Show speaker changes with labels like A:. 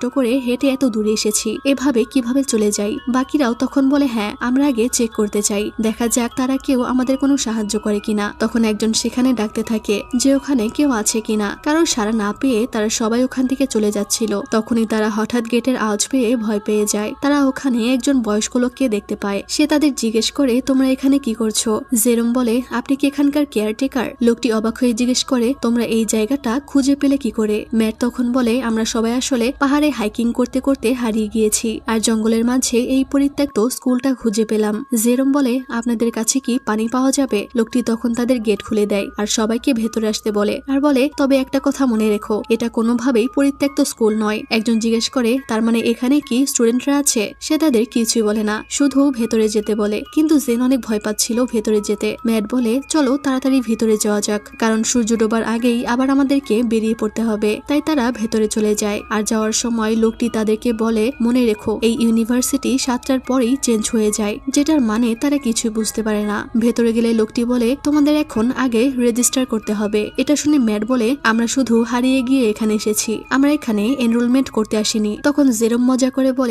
A: কষ্ট করে হেঁটে এত দূরে এসেছি, এভাবে কিভাবে চলে যাই? বাকিরাও তখন বলে হ্যাঁ, আমরা আগে চেক করতে চাই, দেখা যাক তারা কেউ আমাদের কোনো সাহায্য করে কিনা। তখন একজন সেখানে ডাকতে থাকে যে ওখানে কেউ আছে কিনা। কারণ সাড়া না পেয়ে তারা সবাই ওখান থেকে চলে যাচ্ছিল। তখনই তারা হঠাৎ গেটের আওয়াজ পেয়ে ভয় পেয়ে যায়। তারা ওখানে একজন বয়স্ক লোককে দেখতে পায়। সে তাদের জিজ্ঞেস করে তোমরা এখানে কি করছো? জেরোম বলে আপনি কি এখানকার কেয়ারটেকার? লোকটি অবাক হয়ে জিজ্ঞেস করে তোমরা এই জায়গাটা খুঁজে পেলে কি করে? ম্যাট তখন বলে আমরা সবাই আসলে পাহাড়ে হাইকিং করতে করতে হারিয়ে গিয়েছি আর জঙ্গলের মাঝে এই পরিত্যক্ত স্কুলটা খুঁজে পেলাম। জেরোম বলে আপনাদের কাছে কি পানি পাওয়া যাবে? লোকটি তখন তাদের গেট খুলে দেয় আর সবাইকে ভেতরে আসতে বলে আর বলে তবে একটা কথা মনে রেখো, এটা কোনোভাবেই পরিত্যক্ত স্কুল নয়। একজন জিজ্ঞেস করে তার মানে এখানে কি স্টুডেন্টরা আছে? সে তাদের কিছুই বলে না, শুধু ভেতরে যেতে বলে। কিন্তু জেন অনেক ভয় পাচ্ছিল ভেতরে যেতে। ম্যাট বলে চলো তাড়াতাড়ি ভিতরে যাওয়া যাক, কারণ সূর্য ডোবার আগেই আবার আমাদেরকে বেরিয়ে পড়তে হবে। তাই তারা ভেতরে চলে যায়। আর যাওয়ার সময় লোকটি তাদেরকে বলে মনে রেখো এই ইউনিভার্সিটি 7টার পরেই চেঞ্জ হয়ে যায়, যেটার মানে তারা কিছুই বুঝতে পারে না। ভেতরে গেলে লোকটি বলে তোমাদের এখন আগে রেজিস্টার করতে হবে। এটা শুনে ম্যাট বলে আমরা শুধু হারিয়ে গিয়ে এখানে এসেছি, আমরা এখানে এনরোলমেন্ট করতে আসিনি। তখন জেরোম মজা করে বলে